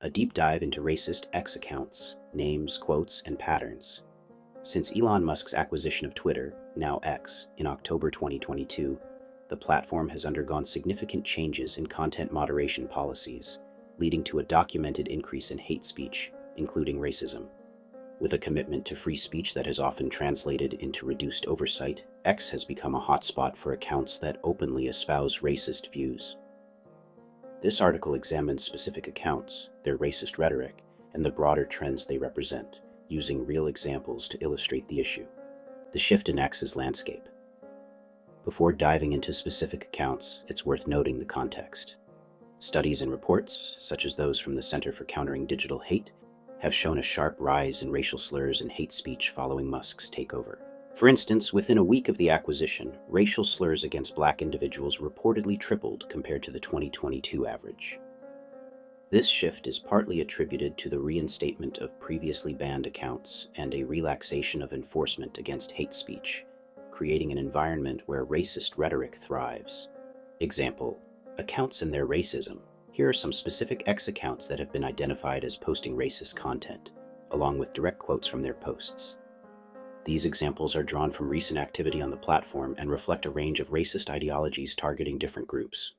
a deep dive into racist X accounts, names, quotes, and patterns. Since Elon Musk's acquisition of Twitter, now X, in October 2022, the platform has undergone significant changes in content moderation policies, leading to a documented increase in hate speech, including racism. With a commitment to free speech that has often translated into reduced oversight, X has become a hotspot for accounts that openly espouse racist views. This article examines specific accounts, their racist rhetoric, and the broader trends they represent, using real examples to illustrate the issue. The shift in X's landscape. Before diving into specific accounts, it's worth noting the context. Studies and reports, such as those from the Center for Countering Digital Hate, have shown a sharp rise in racial slurs and hate speech following Musk's takeover. For instance, within a week of the acquisition, racial slurs against Black individuals reportedly tripled compared to the 2022 average. This shift is partly attributed to the reinstatement of previously banned accounts and a relaxation of enforcement against hate speech, creating an environment where racist rhetoric thrives. Example, accounts and their racism. Here are some specific X accounts that have been identified as posting racist content, along with direct quotes from their posts. These examples are drawn from recent activity on the platform and reflect a range of racist ideologies targeting different groups.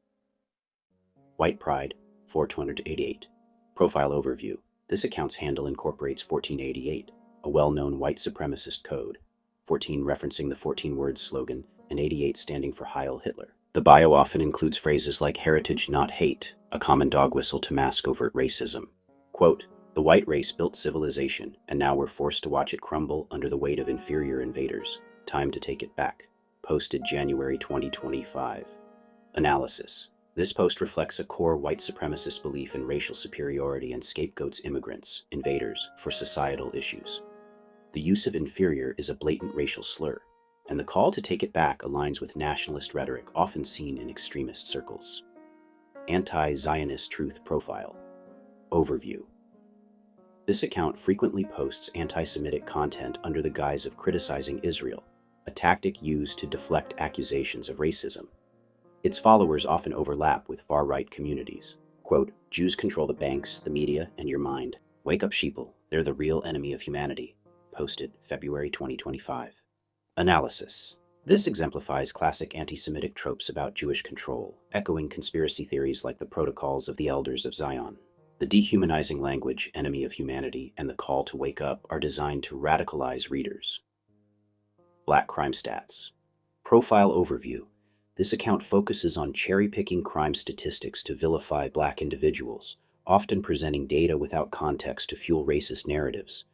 White Pride, 4288. Profile overview. This account's handle incorporates 1488, a well-known white supremacist code, 14 referencing the 14 words slogan, and 88 standing for Heil Hitler. The bio often includes phrases like heritage not hate, a common dog whistle to mask overt racism. Quote, the white race built civilization, and now we're forced to watch it crumble under the weight of inferior invaders. Time to take it back. Posted January 2025. Analysis. This post reflects a core white supremacist belief in racial superiority and scapegoats immigrants, invaders, for societal issues. The use of inferior is a blatant racial slur, and the call to take it back aligns with nationalist rhetoric often seen in extremist circles. Anti-Zionist Truth Profile. Overview. This account frequently posts anti-Semitic content under the guise of criticizing Israel, a tactic used to deflect accusations of racism. Its followers often overlap with far-right communities. Quote, Jews control the banks, the media, and your mind. Wake up, sheeple. They're the real enemy of humanity. Posted February 2025. Analysis. This exemplifies classic anti-Semitic tropes about Jewish control, echoing conspiracy theories like the Protocols of the Elders of Zion. The dehumanizing language, enemy of humanity, and the call to wake up are designed to radicalize readers. Black crime stats. Profile overview. This account focuses on cherry-picking crime statistics to vilify Black individuals, often presenting data without context to fuel racist narratives.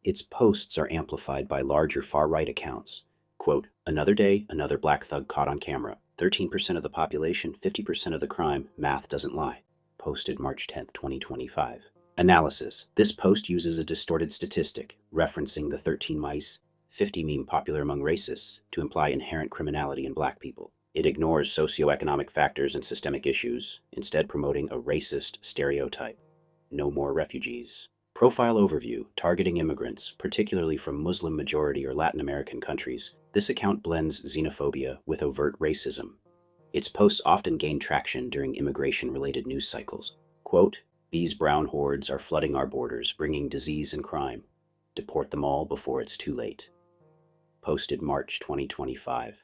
Its posts are amplified by larger far-right accounts. Quote, another day, another Black thug caught on camera. 13% of the population, 50% of the crime, math doesn't lie. Posted March 10, 2025. Analysis. This post uses a distorted statistic, referencing the 13 mice, 50 meme popular among racists, to imply inherent criminality in Black people. It ignores socioeconomic factors and systemic issues, instead promoting a racist stereotype. No more refugees. Profile overview, targeting immigrants, particularly from Muslim-majority or Latin American countries. This account blends xenophobia with overt racism. Its posts often gain traction during immigration-related news cycles. Quote, these brown hordes are flooding our borders, bringing disease and crime. Deport them all before it's too late. Posted March 2025.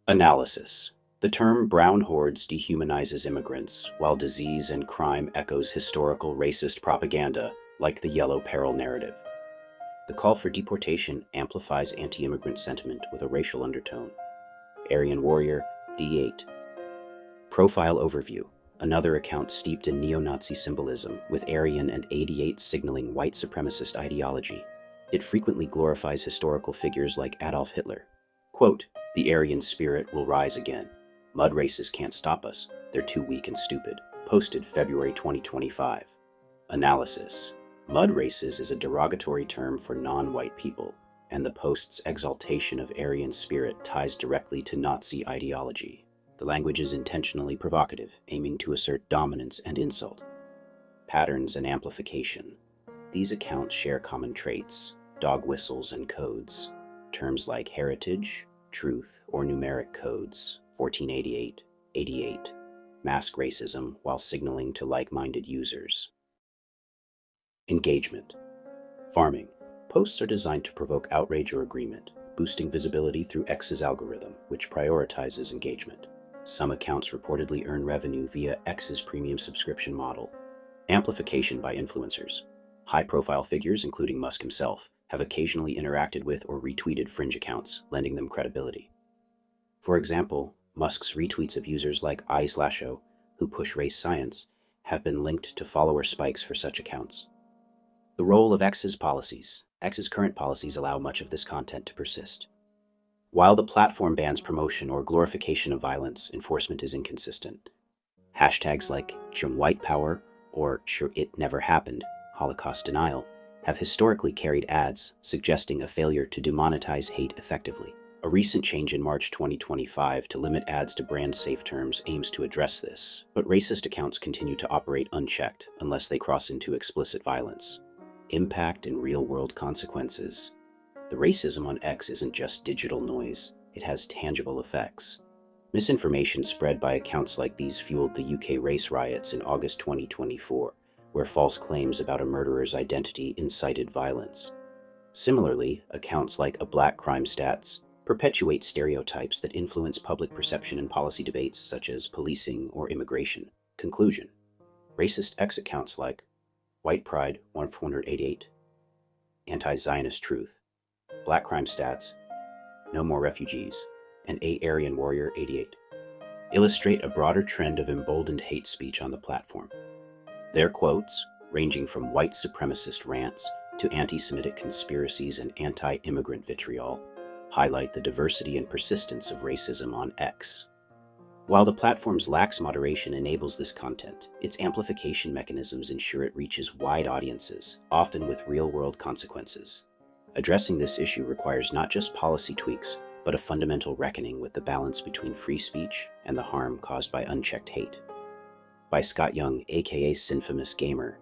Analysis. The term brown hordes dehumanizes immigrants, while disease and crime echoes historical racist propaganda like the Yellow Peril narrative. The call for deportation amplifies anti-immigrant sentiment with a racial undertone. Aryan Warrior, D8. Profile overview. Another account steeped in neo-Nazi symbolism, with Aryan and 88 signaling white supremacist ideology. It frequently glorifies historical figures like Adolf Hitler. Quote, the Aryan spirit will rise again. Mud races can't stop us. They're too weak and stupid. Posted February 2025. Analysis. Mud races is a derogatory term for non-white people, and the post's exaltation of Aryan spirit ties directly to Nazi ideology. The language is intentionally provocative, aiming to assert dominance and insult. Patterns and amplification. These accounts share common traits, dog whistles and codes. Terms like heritage, truth, or numeric codes, 1488, 88, mask racism while signaling to like-minded users. Engagement. Farming. Posts are designed to provoke outrage or agreement, boosting visibility through X's algorithm, which prioritizes engagement. Some accounts reportedly earn revenue via X's premium subscription model. Amplification by influencers. High-profile figures, including Musk himself, have occasionally interacted with or retweeted fringe accounts, lending them credibility. For example, Musk's retweets of users like iSlasho, who push race science, have been linked to follower spikes for such accounts. The role of X's policies. X's current policies allow much of this content to persist. While the platform bans promotion or glorification of violence, enforcement is inconsistent. Hashtags like White Power or Sure It Never Happened, Holocaust Denial, have historically carried ads suggesting a failure to demonetize hate effectively. A recent change in March 2025 to limit ads to brand-safe terms aims to address this, but racist accounts continue to operate unchecked unless they cross into explicit violence. Impact and real-world consequences. The racism on X isn't just digital noise, it has tangible effects. Misinformation spread by accounts like these fueled the UK race riots in August 2024, where false claims about a murderer's identity incited violence. Similarly, accounts like A Black Crime Stats perpetuate stereotypes that influence public perception in policy debates such as policing or immigration. Conclusion. Racist X accounts like White Pride 1488, Anti-Zionist Truth, Black Crime Stats, No More Refugees, and Aryan Warrior 88 illustrate a broader trend of emboldened hate speech on the platform. Their quotes, ranging from white supremacist rants to anti-Semitic conspiracies and anti-immigrant vitriol, highlight the diversity and persistence of racism on X. While the platform's lax moderation enables this content, its amplification mechanisms ensure it reaches wide audiences, often with real-world consequences. Addressing this issue requires not just policy tweaks, but a fundamental reckoning with the balance between free speech and the harm caused by unchecked hate. By Scott Young, aka Sinfamous Gamer,